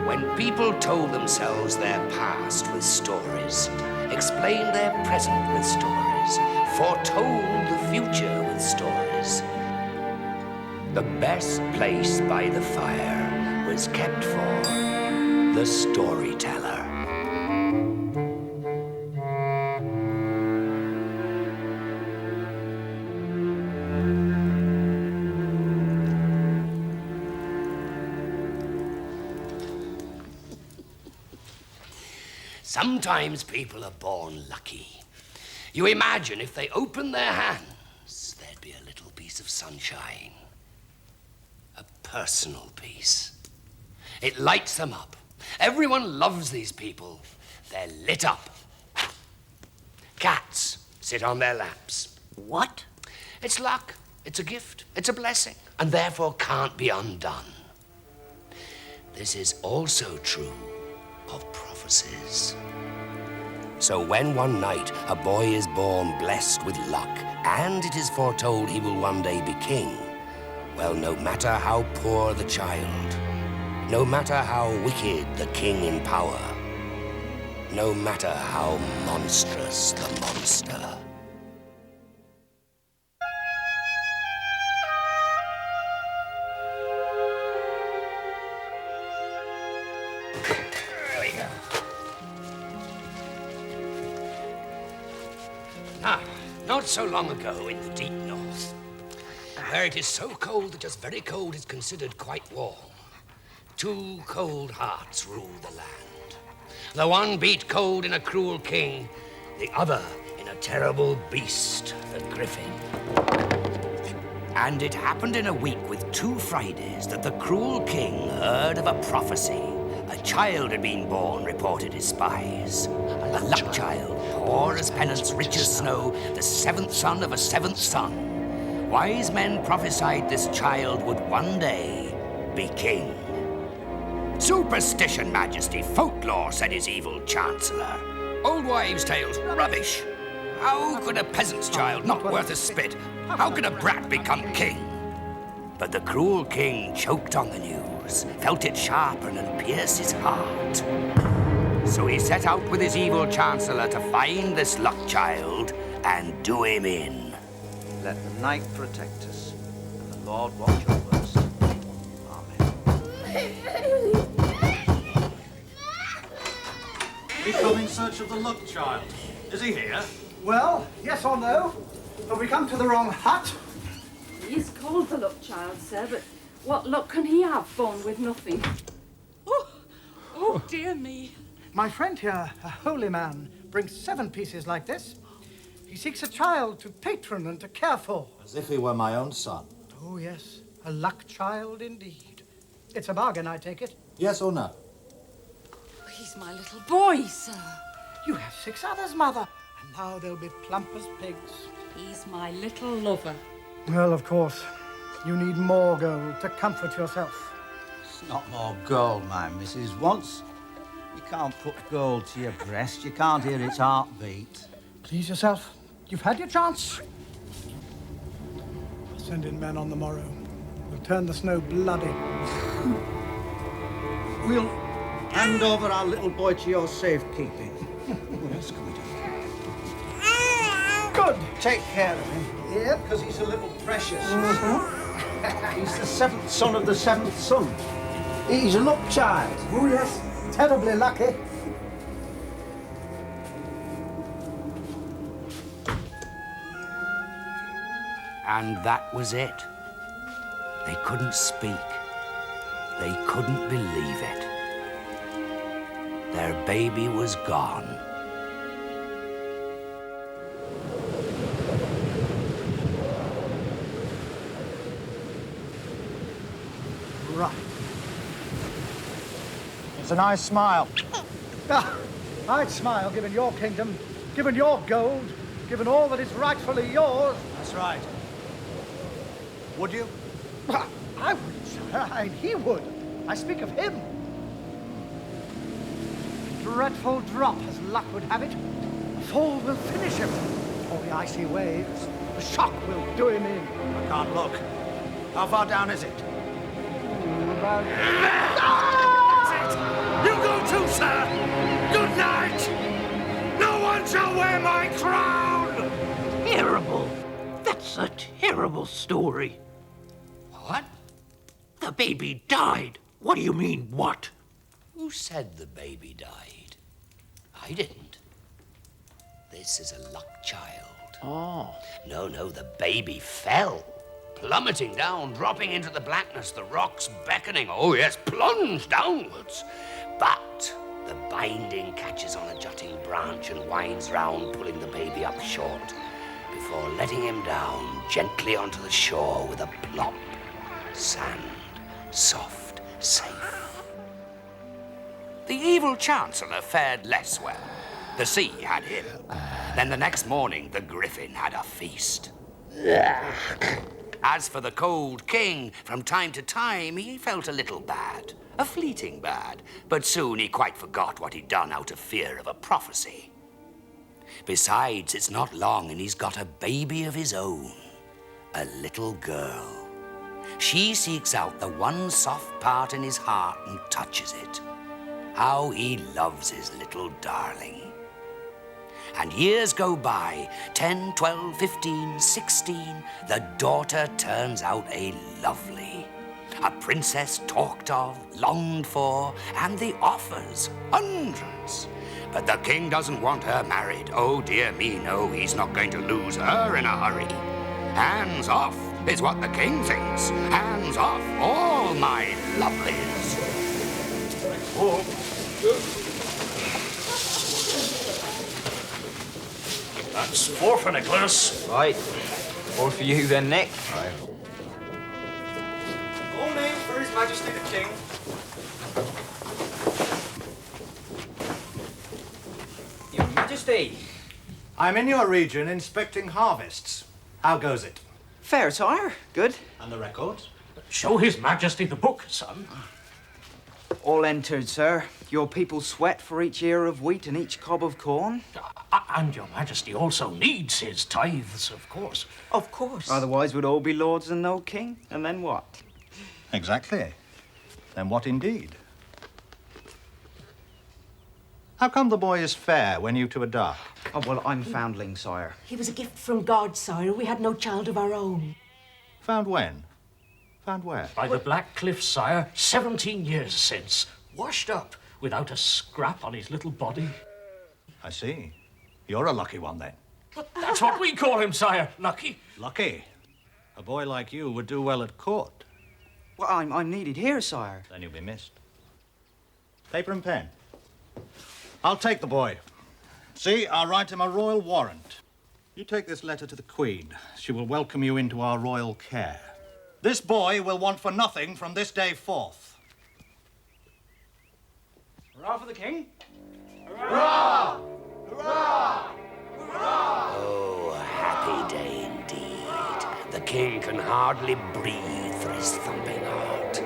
When people told themselves their past with stories, explained their present with stories, foretold the future with stories, the best place by the fire was kept for the storyteller. Sometimes people are born lucky. You imagine if they open their hands, there'd be a little piece of sunshine. A personal piece. It lights them up. Everyone loves these people. They're lit up. Cats sit on their laps. What? It's luck. It's a gift. It's a blessing. And therefore can't be undone. This is also true of prophecies. So when one night a boy is born blessed with luck, and it is foretold he will one day be king, well, no matter how poor the child, no matter how wicked the king in power, no matter how monstrous the monster, not so long ago in the deep north, where it is so cold that just very cold is considered quite warm, two cold hearts rule the land. The one beat cold in a cruel king, the other in a terrible beast, the griffin. And it happened in a week with 2 Fridays that the cruel king heard of a prophecy. A child had been born, reported his spies. A luck child, poor as penance, rich as snow, the 7th son of a 7th son. Wise men prophesied this child would one day be king. Superstition, Majesty, folklore, said his evil chancellor. Old wives' tales, rubbish. How could a peasant's child, not worth a spit, how could a brat become king? But the cruel king choked on the news, felt it sharpen and pierce his heart. So he set out with his evil chancellor to find this luck child and do him in. Let the night protect us, and the Lord watch over us. Amen. We come in search of the luck child. Is he here? Well, yes or no? Have we come to the wrong hut? He is called the luck child, sir, but what luck can he have, born with nothing? Oh, dear me. My friend here, a holy man, brings 7 pieces like this. He seeks a child to patron and to care for. As if he were my own son. Oh, yes, a luck child indeed. It's a bargain, I take it. Yes or no? He's my little boy, sir. You have 6 others, Mother, and now they'll be plump as pigs. He's my little lover. Well, of course, you need more gold to comfort yourself. It's not more gold, my missus. Once you can't put gold to your breast, you can't hear its heartbeat. Please yourself. You've had your chance. I'll send in men on the morrow. We'll turn the snow bloody. We'll hand over our little boy to your safekeeping. Yes, good. Good. Take care of him. Yeah? Because he's a little precious. He's the 7th son of the 7th son. He's a luck child. Oh, yes. Terribly lucky. And that was it. They couldn't speak. They couldn't believe it. Their baby was gone. Right. It's a nice smile. I'd smile given your kingdom, given your gold, given all that is rightfully yours. That's right. Would you? I wouldn't, sir. He would. I speak of him. Dreadful drop, as luck would have it. A fall will finish him. or the icy waves. The shock will do him in. I can't look. How far down is it? About You go too, sir. Good night. No one shall wear my crown. Terrible. That's a terrible story. What? The baby died. What do you mean, what? Who said the baby died? I didn't. This is a luck child. Oh. No, the baby fell, plummeting down, dropping into the blackness, the rocks beckoning. Oh, yes, plunged downwards. But the binding catches on a jutting branch and winds round, pulling the baby up short, before letting him down gently onto the shore with a plop. Sand, soft, safe. The evil chancellor fared less well. The sea had him. Then the next morning, the griffin had a feast. As for the cold king, from time to time, he felt a little bad. A fleeting bad. But soon he quite forgot what he'd done out of fear of a prophecy. Besides, it's not long and he's got a baby of his own. A little girl. She seeks out the one soft part in his heart and touches it. How he loves his little darling. And years go by, 10, 12, 15, 16. The daughter turns out a lovely. A princess talked of, longed for, and the offers, hundreds. But the king doesn't want her married. Oh, dear me, no, he's not going to lose her in a hurry. Hands off is what the king thinks. Hands off all my lovelies. That's 4 for Nicholas. Right. 4 for you then, Nick. Right. All names for His Majesty the King. Your Majesty. I'm in your region inspecting harvests. How goes it? Fair, sire. Good. And the records? Show His Majesty the book, son. All entered, sir. Your people sweat for each ear of wheat and each cob of corn. And your Majesty also needs his tithes, of course. Of course. Otherwise we'd all be lords and no king. And then what? Exactly. Then what indeed? How come the boy is fair when you two are dark? Oh, well, I'm foundling, sire. He was a gift from God, sire. We had no child of our own. Found when? Found where? By the Black Cliff, sire, 17 years since. Washed up, without a scrap on his little body. I see. You're a lucky one, then. That's what we call him, sire. Lucky. Lucky? A boy like you would do well at court. Well, I'm needed here, sire. Then you'll be missed. Paper and pen. I'll take the boy. See, I'll write him a royal warrant. You take this letter to the Queen. She will welcome you into our royal care. This boy will want for nothing from this day forth. Hurrah for the king. Hurrah! Hurrah! Hurrah! Oh, a happy day indeed. The king can hardly breathe for his thumping heart.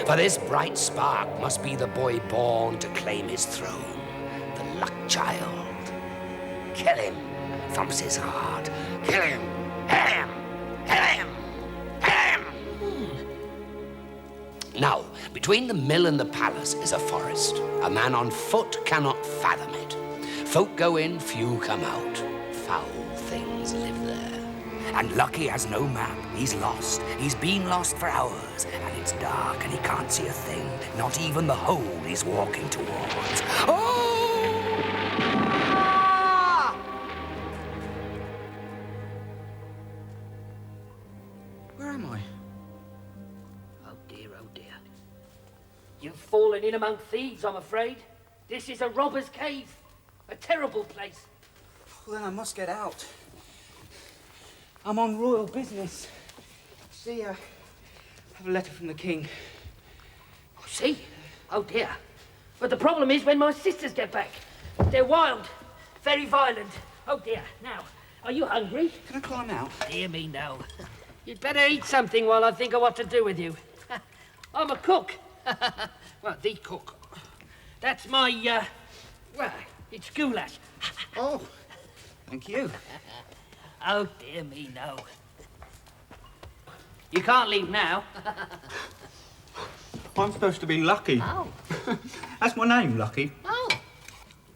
For this bright spark must be the boy born to claim his throne, the luck child. Kill him, thumps his heart. Kill him, kill him, kill him, kill him. Now, between the mill and the palace is a forest. A man on foot cannot fathom it. Folk go in, few come out. Foul things live there. And Lucky has no map. He's lost. He's been lost for hours. And it's dark and he can't see a thing. Not even the hole he's walking towards. Oh! Where am I? Oh dear. You've fallen in among thieves, I'm afraid. This is a robber's cave. A terrible place. Well, then I must get out. I'm on royal business. See, I have a letter from the king. Oh, see? Oh dear. But the problem is when my sisters get back. They're wild. Very violent. Oh dear. Now, are you hungry? Can I climb out? Dear me, no. You'd better eat something while I think of what to do with you. I'm a cook. Well, the cook. That's my, well, it's goulash. Oh, Thank you. Oh, dear me, no. You can't leave now. I'm supposed to be Lucky. Oh. That's my name, Lucky. Oh.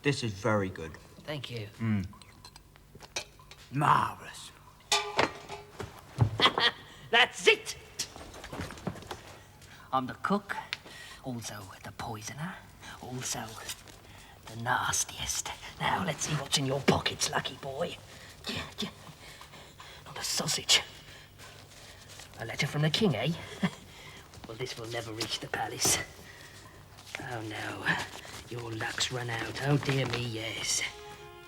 This is very good. Thank you. Marvellous. That's it! I'm the cook, also the poisoner, also the nastiest. Now, let's see what's in your pockets, lucky boy. Not a sausage. A letter from the king, eh? Well, this will never reach the palace. Oh, no. Your luck's run out. Oh, dear me, yes.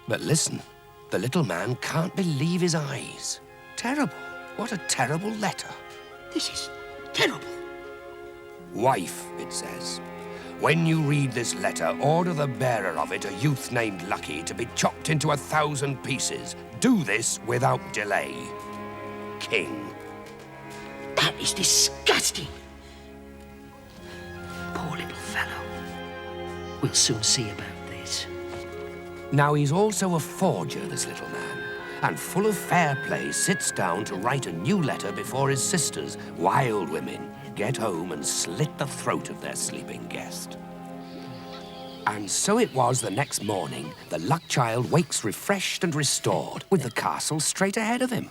But listen, the little man can't believe his eyes. Terrible. What a terrible letter. This is terrible. Wife, it says. When you read this letter, order the bearer of it, a youth named Lucky, to be chopped into 1,000 pieces. Do this without delay. King. That is disgusting. Poor little fellow. We'll soon see about this. Now, he's also a forger, this little man, and full of fair play sits down to write a new letter before his sisters, wild women, get home and slit the throat of their sleeping guest. And so it was the next morning, the luck child wakes refreshed and restored, with the castle straight ahead of him.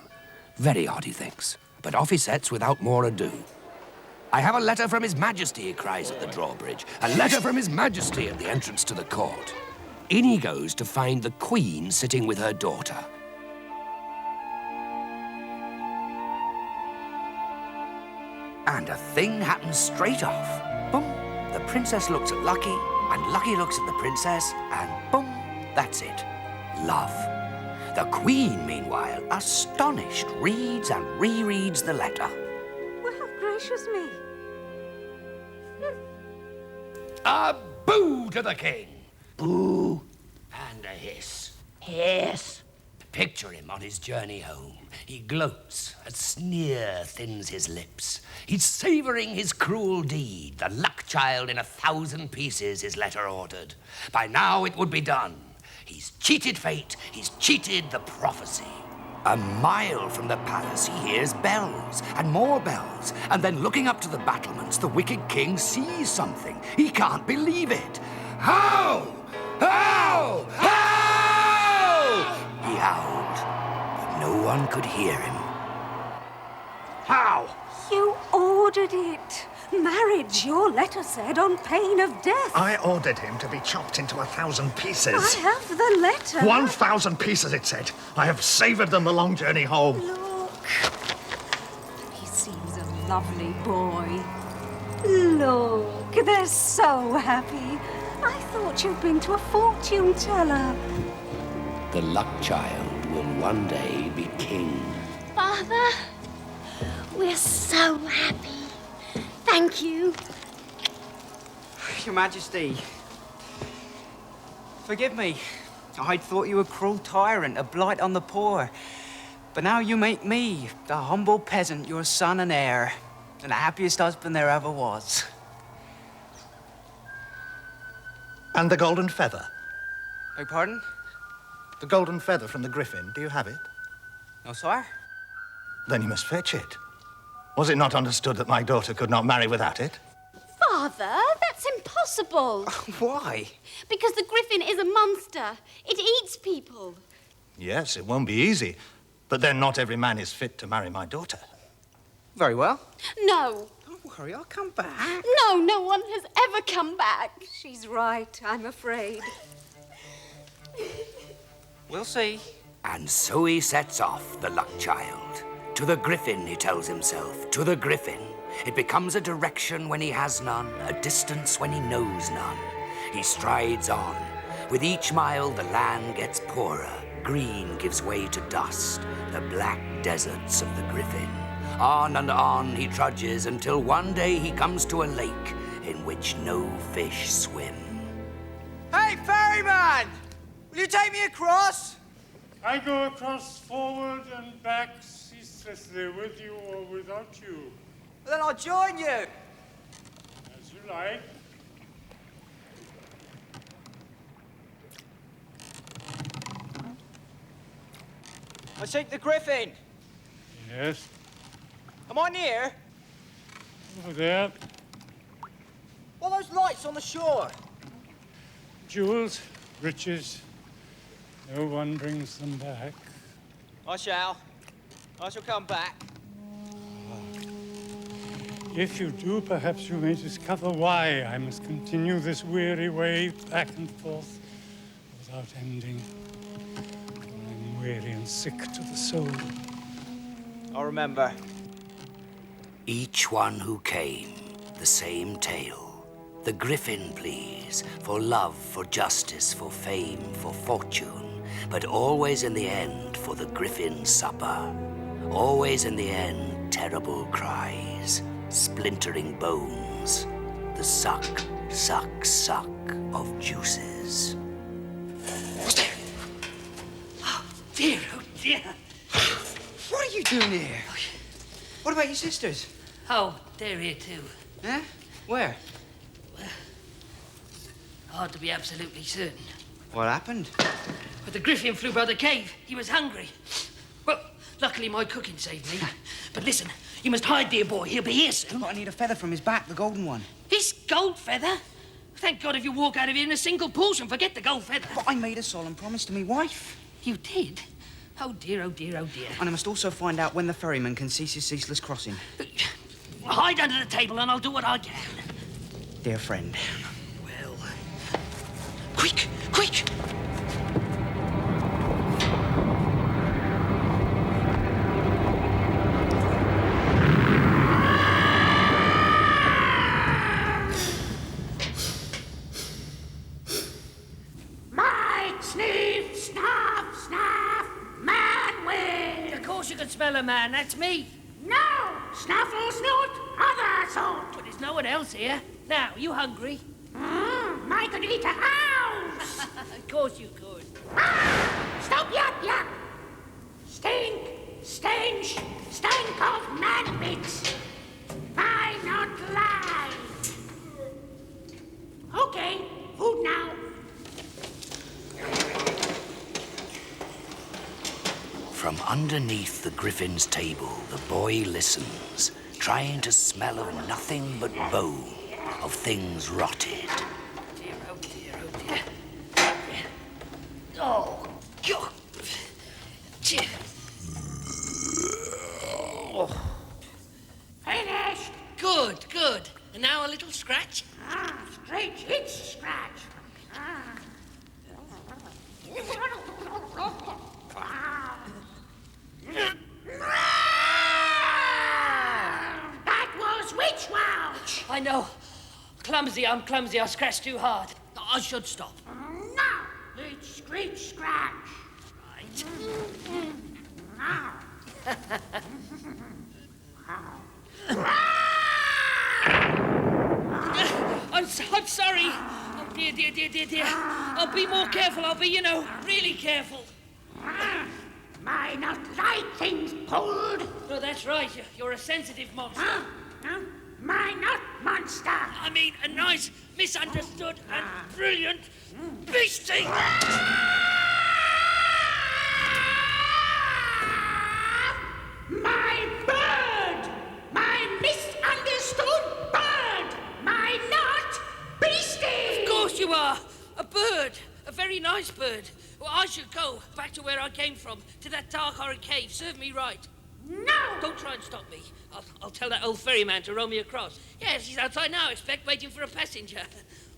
Very odd, he thinks, but off he sets without more ado. I have a letter from His Majesty, he cries at the drawbridge. A letter from His Majesty at the entrance to the court. In he goes to find the Queen sitting with her daughter. And a thing happens straight off. Boom, the princess looks at Lucky, and Lucky looks at the princess, and boom, that's it. Love. The Queen, meanwhile, astonished, reads and rereads the letter. Well, gracious me. A boo to the king. Boo and a hiss. Yes. Picture him on his journey home. He gloats, a sneer thins his lips. He's savouring his cruel deed. The luck child in 1,000 pieces his letter ordered. By now it would be done. He's cheated fate, he's cheated the prophecy. A mile from the palace he hears bells, and more bells. And then looking up to the battlements, the wicked king sees something. He can't believe it. How? How? How? He howled, but no one could hear him. How? You ordered it. Marriage, your letter said, on pain of death. I ordered him to be chopped into 1,000 pieces. I have the letter. 1,000 pieces, it said. I have savoured them the long journey home. Look. He seems a lovely boy. Look, they're so happy. I thought you'd been to a fortune teller. The luck child will one day be king. Father, we're so happy. Thank you. Your Majesty, forgive me. I'd thought you a cruel tyrant, a blight on the poor. But now you make me, the humble peasant, your son and heir, and the happiest husband there ever was. And the golden feather? Beg pardon? The golden feather from the griffin, do you have it? No, sire. Then you must fetch it. Was it not understood that my daughter could not marry without it? Father, that's impossible. Why? Because the griffin is a monster. It eats people. Yes, it won't be easy. But then not every man is fit to marry my daughter. Very well. No. Don't worry, I'll come back. No, no one has ever come back. She's right, I'm afraid. We'll see. And so he sets off, the luck child. To the griffin, he tells himself, to the griffin. It becomes a direction when he has none, a distance when he knows none. He strides on. With each mile, the land gets poorer. Green gives way to dust, the black deserts of the griffin. On and on he trudges until one day he comes to a lake in which no fish swim. Hey, ferryman! Will you take me across? I go across forward and back ceaselessly with you or without you. Then I'll join you. As you like. I seek the Griffin. Yes, Am I near? over there. What are those lights on the shore? Jewels, riches. No one brings them back. I shall. I shall come back. If you do, perhaps you may discover why I must continue this weary way back and forth without ending. I'm weary and sick to the soul. I'll remember. Each one who came, the same tale. The griffin please, for love, for justice, for fame, for fortune, but always in the end for the griffin supper. Always in the end, terrible cries, splintering bones, the suck, suck, suck of juices. What's there? Oh dear, oh dear. What are you doing here? What about your sisters? Oh, they're here too. Huh? Where? Hard to be absolutely certain. What happened? But the griffin flew by the cave. He was hungry. Well, luckily my cooking saved me. But listen, you must hide, dear boy. He'll be here soon. I need a feather from his back, the golden one. His gold feather? Thank God if you walk out of here in a single portion. Forget the gold feather. But I made a solemn promise to me wife. You did? Oh dear, oh dear, oh dear. And I must also find out when the ferryman can cease his ceaseless crossing. Hide under the table and I'll do what I can. Dear friend. Well... Quick, quick! Mike, sniff, snuff, snuff, man with. Of course you can smell a man, that's me. No, snuffle, snoot, other sort. But there's no one else here. Now, you hungry? I could eat a house. Of course you could. Stop, yap, yap. Stink, stench, stank of man bits. Why not lie? Okay, food now. From underneath the griffin's table, the boy listens, trying to smell of nothing but bone, of things rotted. Dear, oh dear, oh dear. Oh, God. Dear. Oh. Finished. Good, good. And now a little scratch? Straight hit scratch. That was witch wouch. I know. Clumsy, I'm clumsy. I scratched too hard. I should stop. Now, it's screech scratch. Right. I'm sorry. Oh, dear, dear, dear, dear, dear. I'll be more careful. I'll be, really careful. Might not like things pulled. No, that's right. You're a sensitive monster. My nut monster. I mean, a nice, misunderstood, and brilliant beastie. My bird! My misunderstood bird! My nut beastie! Of course you are. A bird. A very nice bird. Well, I should go back to where I came from, to that dark, horrid cave. Serve me right. No! Don't try and stop me. I'll tell that old ferryman to row me across. Yes, he's outside now, I expect, waiting for a passenger.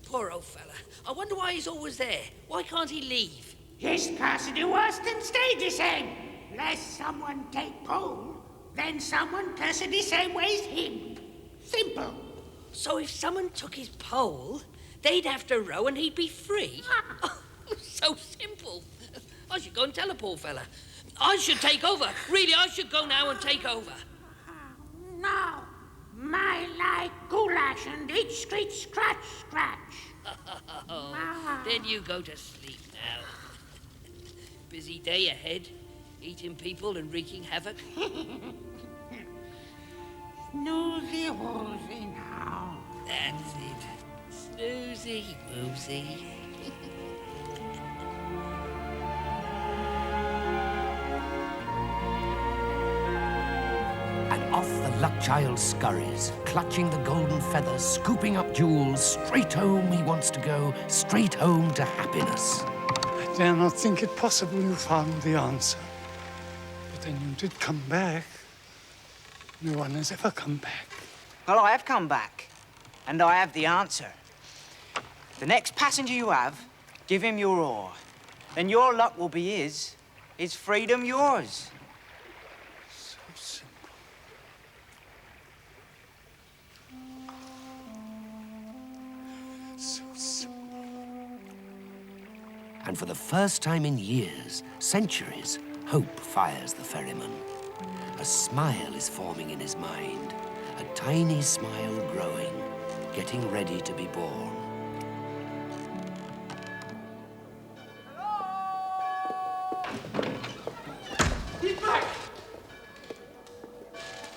Poor old fella. I wonder why he's always there. Why can't he leave? His can't do worse than stay the same. Lest someone take pole, then someone curse the same way as him. Simple. So if someone took his pole, they'd have to row and he'd be free? So simple. I should go and tell a poor fella. I should take over. Really, I should go now and take over. No. My like goulash and each screech scratch scratch. Then you go to sleep now. Busy day ahead, eating people and wreaking havoc. Snoozy woozy now. That's it. Snoozy woozy. Off the luck child scurries, clutching the golden feather, scooping up jewels. Straight home he wants to go, straight home to happiness. I dare not think it possible you found the answer. But then you did come back. No one has ever come back. Well, I have come back, and I have the answer. The next passenger you have, give him your oar. Then your luck will be his freedom yours. So simple. So simple. And for the first time in years, centuries, hope fires the ferryman. A smile is forming in his mind, a tiny smile growing, getting ready to be born. He's back!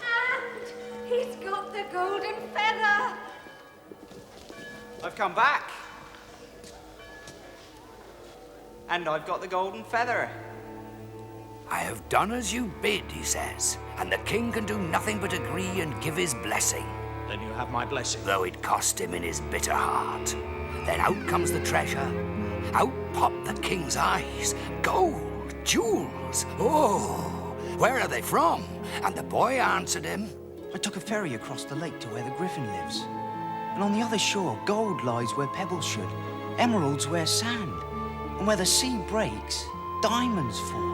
And he's got the golden feather! I've come back. And I've got the golden feather. I have done as you bid, he says, and the king can do nothing but agree and give his blessing. Then you have my blessing. Though it cost him in his bitter heart. Then out comes the treasure. Out pop the king's eyes. Gold, jewels. Oh, where are they from? And the boy answered him. I took a ferry across the lake to where the griffin lives. And on the other shore, gold lies where pebbles should, emeralds where sand, and where the sea breaks, diamonds fall.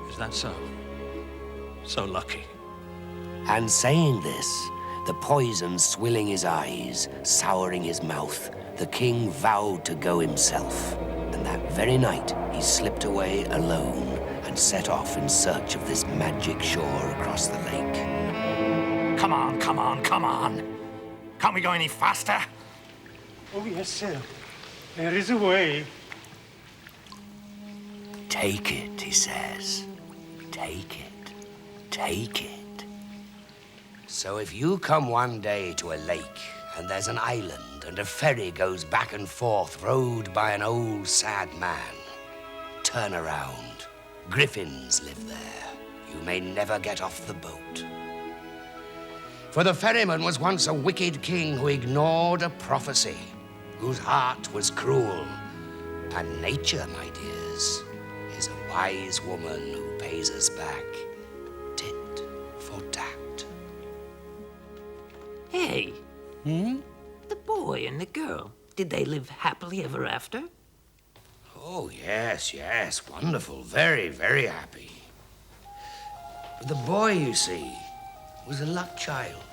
Is that so? So lucky. And saying this, the poison swilling his eyes, souring his mouth, the king vowed to go himself. And that very night, he slipped away alone and set off in search of this magic shore across the lake. Come on, come on, come on. Can't we go any faster? Oh, yes, sir. There is a way. Take it, he says. Take it. Take it. So if you come one day to a lake and there's an island and a ferry goes back and forth rowed by an old sad man, turn around. Griffins live there. You may never get off the boat. For the ferryman was once a wicked king who ignored a prophecy, whose heart was cruel. And nature, my dears, is a wise woman who pays us back tit for tat. Hey. The boy and the girl, did they live happily ever after? Oh, yes, yes. Wonderful. Very, very happy. But the boy, you see, was a luck child.